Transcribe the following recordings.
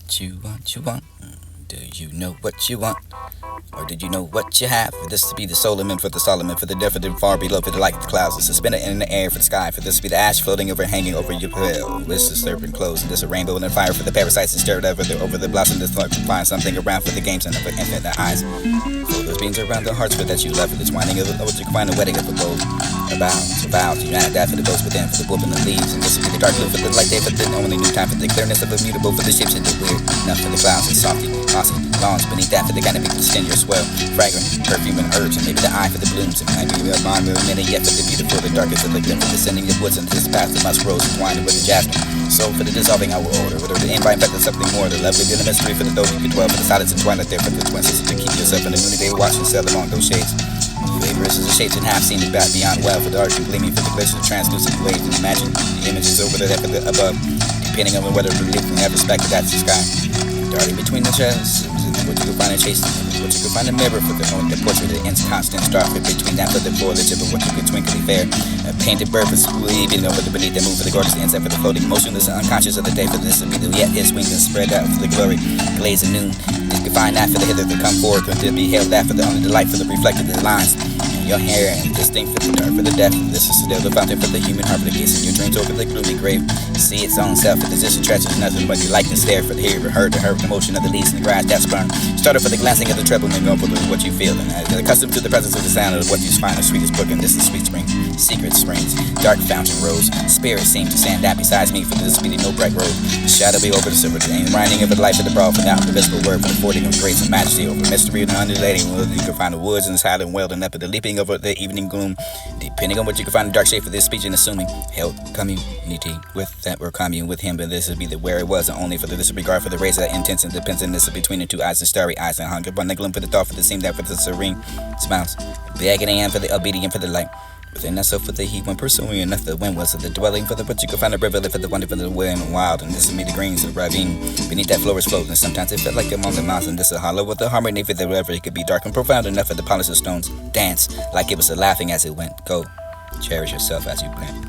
What you want, you want. Do you know what you want? Or did you know what you have? For this to be the Solomon, for the Solomon, for the definite far below, for the light of the clouds, the suspended in the air, for the sky, for this to be the ash floating over, hanging over your pill. This is serpent clothes, and this a rainbow and a fire for the parasites and stirred over the blossom. This thought to find something around for the games and for infinite eyes. So those beams around the hearts for that you love, for this winding of what you find a wedding of a bow. A vow, to unite that for the ghost within, for the whoop and the leaves, and this will be the dark blue for the light day, for the only new time, for the clearness of a mutable, for the shapes and the weird, enough for the clouds and softy, mossy, lawns beneath that for the canopy, for the skin, your swell, fragrant, perfume and herbs, and maybe the eye for the blooms, and maybe a bond of a minute yet for the beautiful, the darkest of the glimpse, for the sending of woods into this path, the musk rose entwined with the jasmine. So for the dissolving I will order, with the invite back to something more, the lovely in the mystery for the those you can dwell, for the silence and twilight there for the twin sisters to keep yourself in the noonday watch and sell among those shades. Flavors is a shapes and half seen it back beyond well, for the arch and gleaming for the glitters of translucent waves, and imagine the images over the for the above, depending on whether the relief from every speck that's the sky. Darting between the chests, what you can find a chase, what you can find a mirror for the portrait of the inconstant star fit between that for the foliage of what you could twinkly fair. A painted bird for sweeping over the beneath the move for the gorgeous insect for the floating motionless and unconscious of the day, for this will be the yet his wings and spread out for the glory glaze of noon. You can find that for the hither to come forth, and to be held that for the only delight for the reflected lines. Your hair and distinct for the dark, for the deaf. This is still the fountain for the human heart, for the gates in your dreams over the gloomy grave. See its own self, for the distant treasures, nothing but your likeness there, for the hear and heard, the motion of the leaves in the grass that's burned. Started for the glancing of the treble and go for what you feel, and accustomed to the presence of the sound of what you find the sweetest book, and this is sweet spring, secret springs, dark fountain rose. Spirits seem to stand that besides me, for this speedy no bright road. The shadow be over the silver drain, winding of the life of the broad, for now the visible word, for the fording of grace and majesty over mystery and undulating. You can find the woods and the silent well, and up at the leaping over the evening gloom, depending on what you can find the dark shade for this speech and assuming held community with that or commune with him, but this would be the where it was, and only for the disregard for the race of that intense independence between the two eyes and starry eyes, and hung upon the gloom for the thought for the seam that for the serene smiles, the agony and for the obedient for the light. Within us, so for the heat when pursuing enough, the wind was of the dwelling for the but you could find a river for the wonder for the wind and wild, and this is me the greens of the ravine beneath that floor is floating, and sometimes it felt like among the mountains, and this a hollow with the harmony for the river. It could be dark and profound enough for the polished stones dance like it was a laughing as it went. Go cherish yourself as you plant.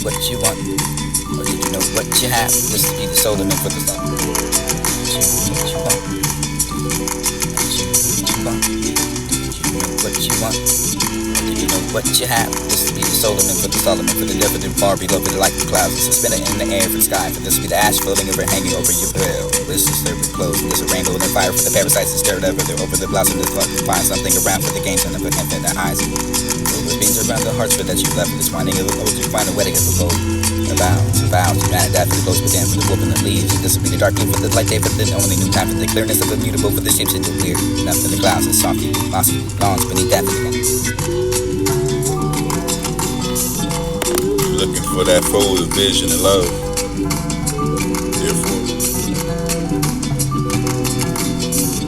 What you want, or did you know what you have? This will be the Solomon for the song. What you want, what you want, or did you know what you have? This will be the Solomon for the definite far below, for the light of the clouds, the suspended in the air for the sky, for this will be the ash floating over, hanging over your bill. This is serpent clothes, and this a rainbow and a fire for the parasites and stirred over the blossom. This thought to find something around for the games and the infinite eyes. Beams around the hearts for that you left, for this winding of what you find a wedding of a bow. A vow, to unite that for the ghost within, for the whoop and the leaves, and this will be the dark blue for the light day, for the only new time, for the clearness of a mutable, for the shapes and the weird, enough for the clouds and softy, mossy, lawns beneath that for the looking for that fold of vision and love. Therefore,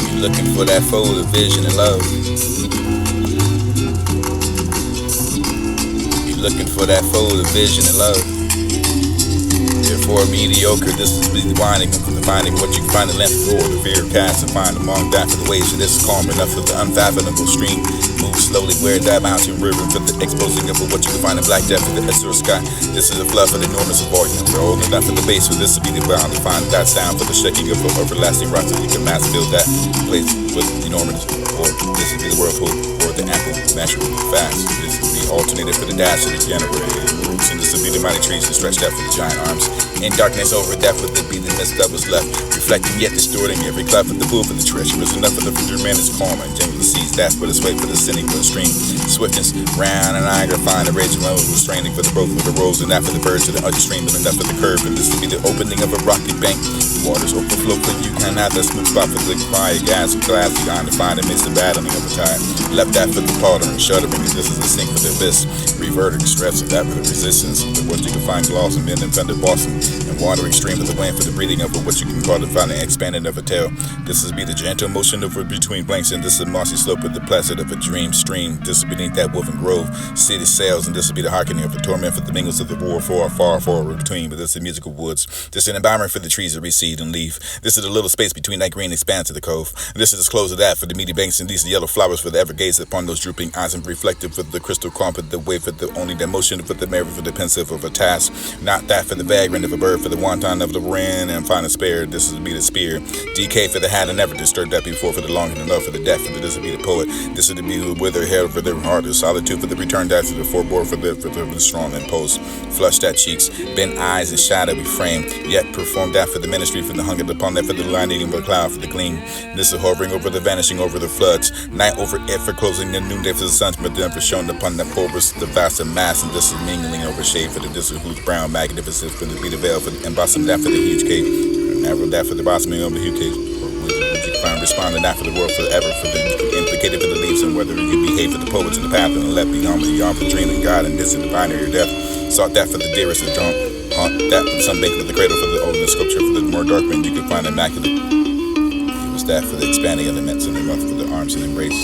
you're looking for that fold of vision and love. Looking for that fold of vision and love. Therefore, mediocre, this is the winding of finding what you can find in length for the fear cast and find among that for the waves. So this is calm enough for the unfathomable stream. Move slowly where that mountain river for the exposing of what you can find in black depth of the azure sky. This is the flood for the enormous volume. For old enough for the base, so this will be the bound to find that sound for the shaking of the everlasting rock, so you can mass fill that place with enormous. Or this will be the whirlpool or the ample natural fast. This will be alternated for the dash of the January roots, and this will be the mighty trees that stretched out for the giant arms. In darkness over death would be the mist that was left, reflecting yet distorting every cleft of the pool for the treasure. Is enough for the future man is calm and gentle seas that's but its weight for the sinning for the stream. Swiftness, round and Niagara find the raging love was straining for the broke for the rose, and that for the birds of the other stream, but enough for the curve, and this will be the opening of a rocky bank. The waters overflow, but you can't have that smooth spot for the quiet gas and glass behind to find amidst the battling of the tide. Left that for the powder and shuddering, and this is the sink for the abyss. reverting stress of that with the resistance of what you can find gloss and men intended bossing and wandering stream of the wind for the breathing of what you can call the finding expanding of a tale. This is be the gentle motion of between blanks, and this is mossy slope of the placid of a dream stream. This is beneath that woven grove, city sails, and this will be the hearkening of the torment for the mingles of the war far between. But this is the musical woods. This is an environment for the trees to recede and leave. This is a little space between that green expanse of the cove. And this is the close of that for the meaty banks, and these are the yellow flowers for the ever gaze upon those drooping eyes and reflective for the crystal calm for the wave for the only the motion for the memory for the pensive of a task. Not that for the vagrant of a bird, for the wanton of the wren and find a spare. This is be the spear. DK for the hat and never disturbed that before for the long and enough for the deaf, and this will be the poet. This is to be with their head for their heart, the solitude for the return that to the foreboard for the strong and post. Flush that cheeks, bent eyes and shadowy frame, yet perform that for the ministry for the hunger upon that for the line eating the cloud for the gleam. This is hovering over the vanishing over the floods, night over it for closing the noonday for the sun, but then for showing upon the porous the vast and mass, and this is mingling over shade for the distant whose brown magnificence for the beat of veil for the embossing that for the huge cake, and never that for the blossoming of the huge cake. Would you find responding that for the world forever for the implicated for the leaves, and whether you behave for the poets in the path and left beyond the dreaming God, and this is the binary death. Sought that for the dearest of drunk, haunt that for the sunbank for the cradle for the olden sculpture for the more dark man you can find immaculate. It was that for the expanding elements and the mouth for the arms and embrace.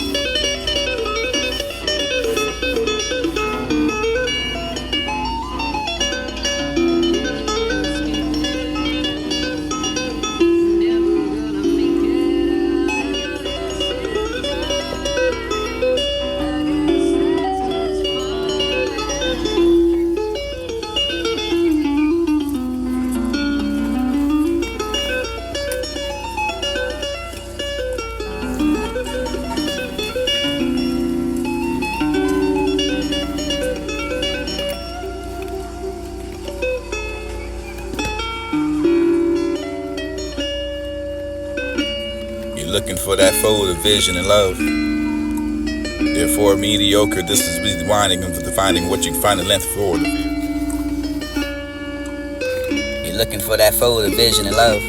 Looking for that fold of vision and love. Therefore, mediocre, this is the winding of the finding what you can find the length for the view. You're looking for that fold of vision and love.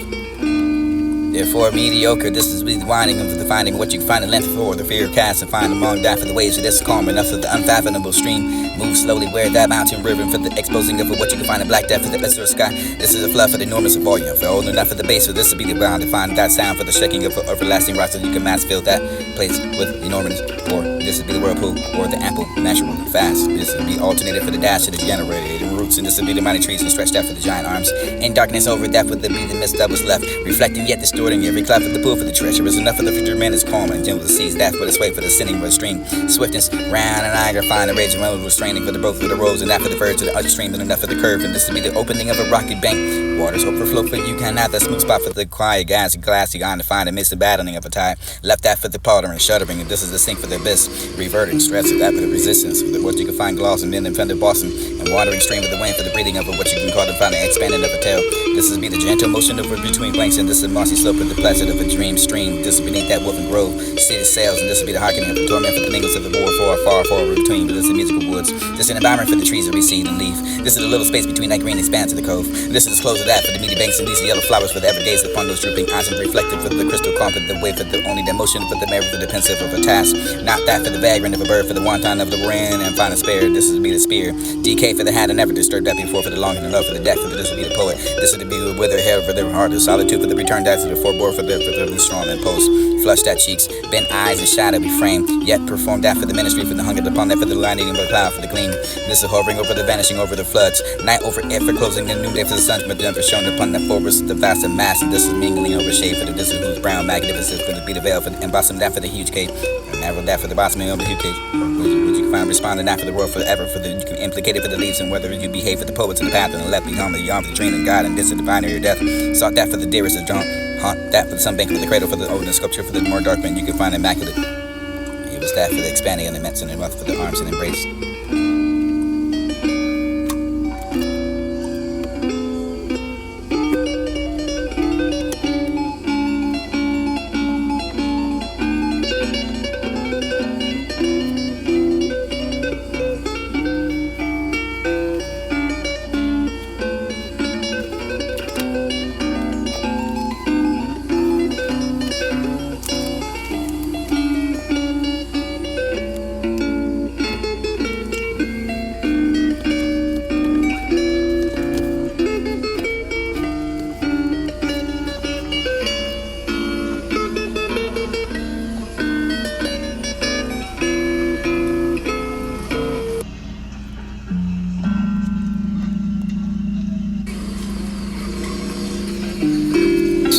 Therefore, mediocre, this is the winding of the finding what you can find the length for the fear cast and find among that for the waves of this calm enough of the unfathomable stream. Move slowly where that mountain river for the exposing of what you can find in black depth for the lesser sky. This is a fluff for the enormous volume for old enough for the base, so this will be the ground to find that sound for the shaking of everlasting rock so you can mass fill that place with enormous, or this will be the whirlpool or the ample naturally fast. This will be alternated for the dash of the generated roots, and this will be the mighty trees and stretched out for the giant arms. In darkness over that would be the mist that was left, reflecting yet distorting every cloud for the pool for the treasure. Is enough for the future man is calm and gentle to seize that for the sway for the sinning with stream. Swiftness round and Niagara find the raging road was straining for the broke for the rose and that for the verge to the other stream and enough for the curve, and this will be the opening of a rocky bank. Waters overflow for you can have that smooth spot for the quiet gas and glassy on to find a mist and battling of a tide. Left that for the powder and shuddering, and this is the sink for the abyss. Reverting stress of that for the resistance for the what you can find gloss and men intended Boston and wandering stream of the wind for the breathing of what you can call the finding expanding of a tail. This is be the gentle motion of between blanks, and this is mossy slope of the placid of a dream stream. This is beneath that woven grove, city sails, and this will be the hearkening of the torment for the mingles of the war far between. But this is the musical woods. This is an environment for the trees to recede and leave. This is a little space between that green expanse of the cove. And this is the close of that for the meaty banks, and these are yellow flowers for the ever gaze upon those drooping eyes and reflective for the crystal calm for the wave for the only that motion for the memory for the pensive of a task. Not that for the vagrant of a bird, for the wanton of the wren and find a spare. This is to be the spear. DK for the hat and never disturbed that before for the long and love for the death for the this will be the poet. This is to be with their hair for their heart, the solitude for the return that to the foreboard for the strong and post. Flush that cheeks, bent eyes and shadowy frame, yet perform that for the ministry for the hunger upon that for the lining of the cloud for the gleam. This is hovering over the vanishing over the floods, night over it for closing the noonday for the sun, but then for showing upon the forest the vast and mass, and this is mingling over shade for the distant whose brown magnificence for the beat of veil for the embossing that for the huge cave, and narrow that for the blossoming of the huge cave. Would you find responding that for the world forever for the you can implicate it for the leaves, and whether you behave for the poets in the path and the left beyond the arm for the dream of God, and this is the binary death. Sought that for the dearest of drunk, haunt that for the sunbank for the cradle for the olden sculpture for the more dark man you can find immaculate. It was that for the expanding and immense and the mouth for the arms and embrace.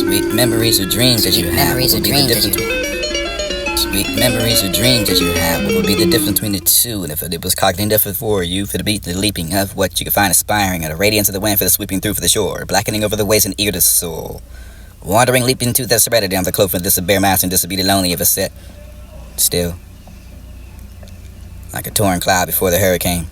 Sweet memories or dreams that you have. Sweet memories or dreams that you have. What would be the difference between the two? And if it was cognitive for you, for the beat, the leaping of what you could find aspiring, or the radiance of the wind for the sweeping through for the shore, blackening over the waves and ear to soul. Wandering, leaping to the serenity down the cloak for this a bare mountain, this would be the lonely of a set. Still, like a torn cloud before the hurricane.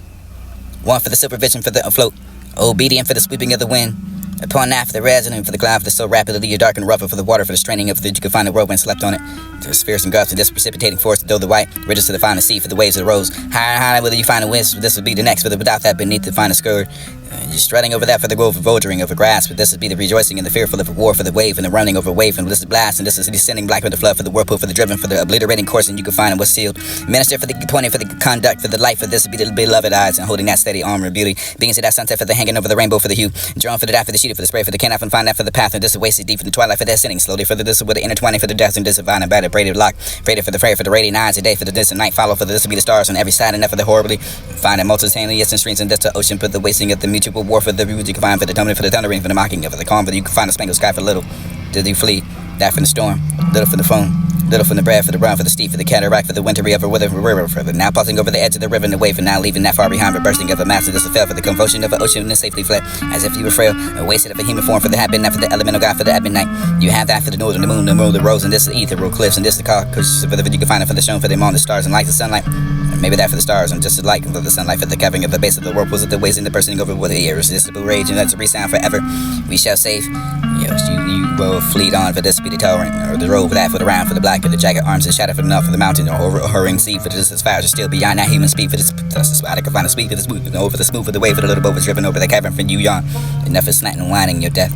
One for the silver vision for the afloat, obedient for the sweeping of the wind. Upon that for the resonant, for the cloud for the so rapidly you dark and rougher, for the water for the straining of that you could find the whirlwind slept on it. To the spheres and gulfs of this precipitating force, though the white ridges to the final sea for the waves of the rose. Higher and higher, whether you find a wisp, this would be the next, for the without that beneath the final skirt. You're strutting over that for the grove of vulturing over grass, but this would be the rejoicing and the fearful of a war for the wave and the running over wave and this is blast, and this is descending black with the flood for the whirlpool for the driven for the obliterating course, and you can find it was sealed. Minister for the pointing for the conduct for the life for this would be the beloved eyes and holding that steady armor of beauty. Beings of that sunset for the hanging over the rainbow for the hue, drawn for the dot for the sheet for the spray for the cannot and find that for the path, and this is wasted deep in the twilight for their sinning slowly for the this with the intertwining for the death and this divine and battered braided lock, braided for the fray for the radiant eyes a day for the distant night follow for the this will be the stars on every side and for the horribly find it multi-tainly and streams and this the ocean for the wasting of the mutual war for the you can find for the tumbling for the thundering for the mocking of the calm for the you can find the spangled sky for little did you flee that from the storm little from the foam little from the bread for the brown for the steep for the cataract for the wintry of a wither for river for the now passing over the edge of the river and the wave and now leaving that far behind for bursting of a massive this fell for the convulsion of an ocean and safely fled as if you were frail and wasted of a human form for the habit not for the elemental god for the ebon night you have that for the northern the moon the moon the rose and this the ethereal cliffs and this the cause for the you can find it for the shown for them on the stars and light the sunlight. Maybe that for the stars and just the light of the sunlight for the covering of the base of the whirlpools of the waves and the bursting over with the irresistible rage and that's a resound forever. We shall save. Yes, you will fleet on for this speedy torrent or the road for that for the round for the black for the jagged arms and shadow for the north for the mountain or hurrying sea for this fires are still beyond that human speed for this. That's the spot I can find a speed for the smooth over the smooth for the wave for the little boat was driven over the cavern for you yawn. Enough is snatching and whining your death.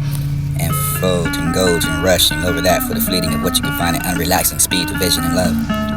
And fold and gold and rushing over that for the fleeting of what you can find in unrelaxing speed of vision and love.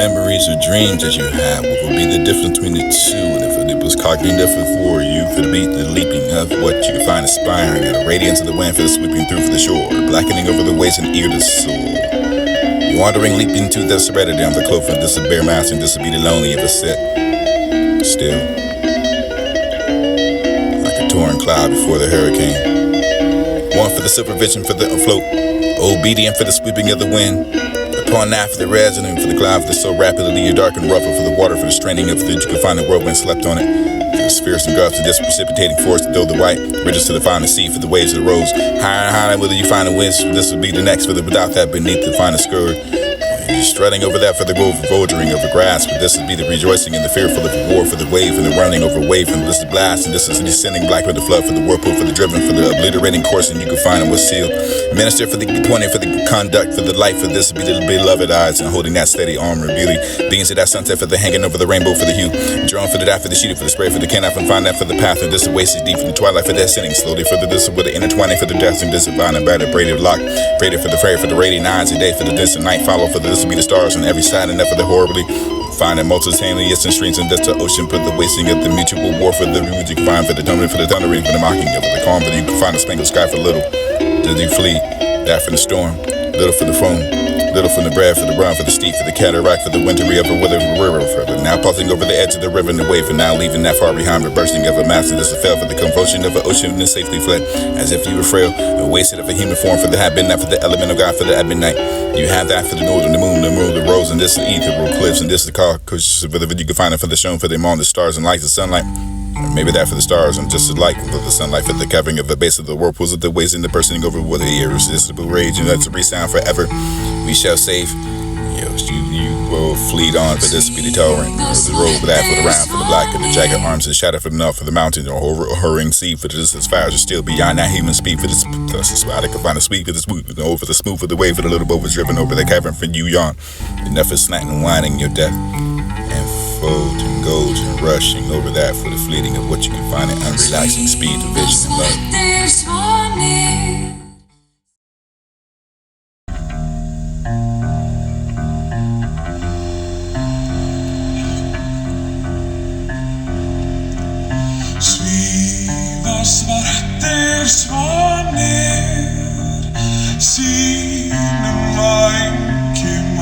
memories or dreams that you have? What will be the difference between the two? And if it was cognitive for you, for the beat, the leaping of what you can find aspiring, and the radiance of the wind for the sweeping through for the shore, blackening over the waves and ear to soul. Wandering, leaping to the serenity on the clover, this is bare mass and this will be the lonely of a set. Still, like a torn cloud before the hurricane. One for the supervision for the afloat, obedient for the sweeping of the wind. Upon that for the resonant, for the cloud for the so rapidly you're dark and rougher, for the water for the straining of the you can find the whirlwind slept on it. For the spheres and gulfs of this precipitating force to throw the white ridges to the final sea for the waves of the rose. Higher and higher, whether you find a wind, this will be the next, for the without that beneath the final skirt. You're strutting over that for the vulturing of the grass, but this would be the rejoicing and the fearful of the war for the wave and the running over wave and this is blast and this is descending black with the flood for the whirlpool for the driven for the obliterating course and you can find them with seal. Minister for the pointing for the conduct for the light for this would be the beloved eyes and holding that steady armor beauty. Beings of that sunset for the hanging over the rainbow for the hue. Drawn for the dot for the sheet for the spray for the can and find that for the path and this is wasted deep in the twilight for the ascending slowly for the this with the intertwining for the death and this divine and battered braided lock. Braided for the fairy for the radiant eyes a day for the distant night follow for the this will be the stars on every side and for the horribly finding multi-taneous and streams and dust to ocean for the wasting of the mutual war for the ruins you can find for the tumbling for the thundering for the mocking of the calm but you can find the spangled sky for little did you flee that from the storm little for the foam little from the bread for the run for the steep for the cataract for the wintry of a weather river further now passing over the edge of the river and the wave and now leaving that far behind but bursting of a mass and this fell for the convulsion of an ocean and safely fled as if you were frail and wasted of a human form for the had been that for the element of God for the at midnight. You have that for the northern, the moon, the rose, and this is ethereal cliffs, and this is the car, cause for the you can find it for the shown for them on the stars and lights of sunlight. Or maybe that for the stars, and just as like for the sunlight for the covering of the base of the whirlpools of the waves and the bursting over with the irresistible rage, and that's a resound forever. We shall save. You will fleet on for this be the torrent, or the road for that for the round for the black of the jagged arms and shadow for the north for the mountain or hurrying sea for the distance fires are still beyond that human speed for this plus the spot I can find a sweet for the smooth over the smooth for the wave for the little boat was driven over the cavern for you yawn enough is snatching and whining your death and fold and gold and rushing over that for the fleeting of what you can find in unrelaxing speed and vision and love. Svartir svanir sínum vængjum á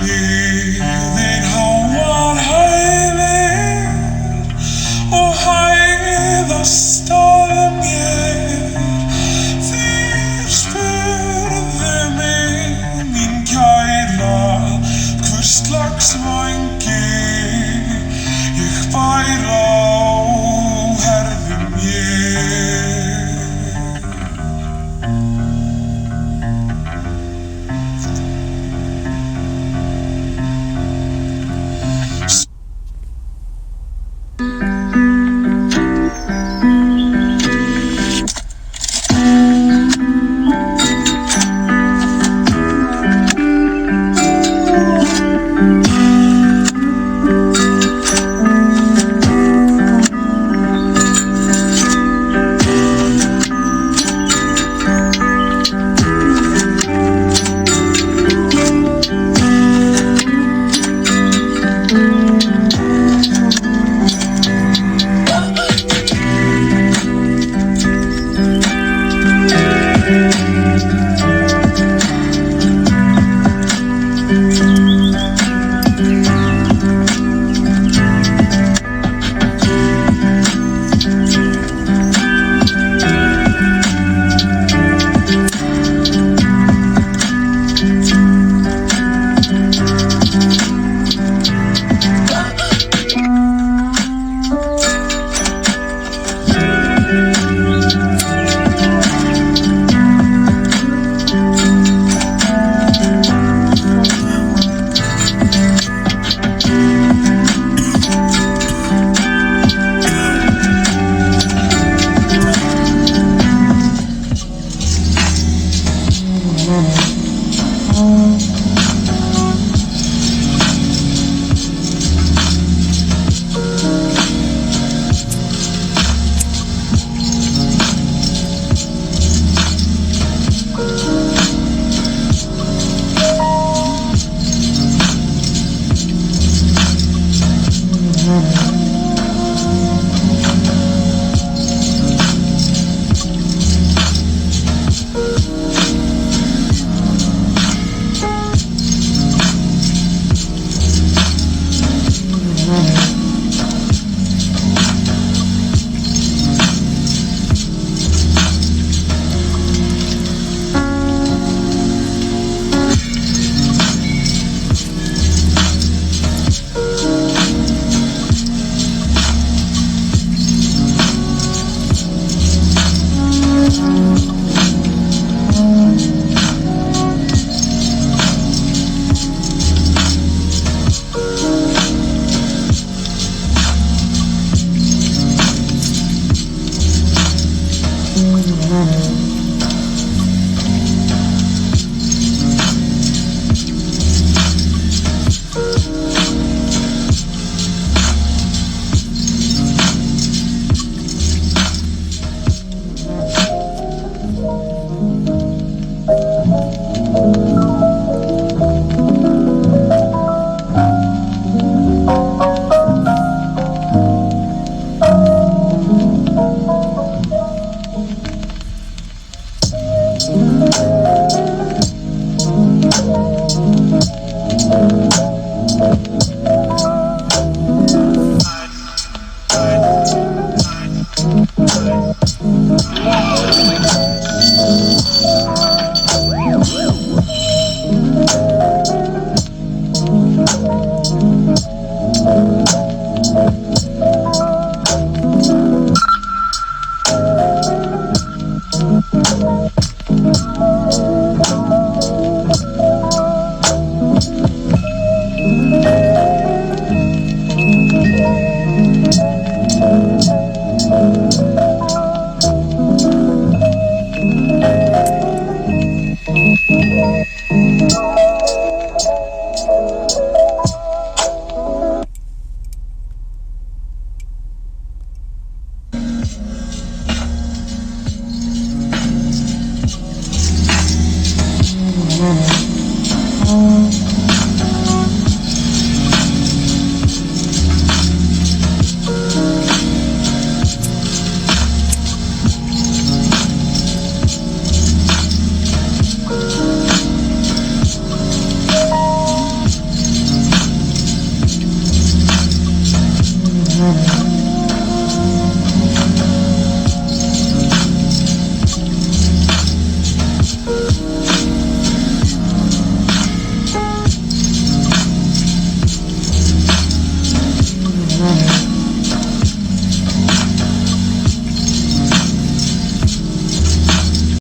yfir háar hæðir og hæðastar mér þeir spurðu mig mín kæra hvers slags vængi ég bæra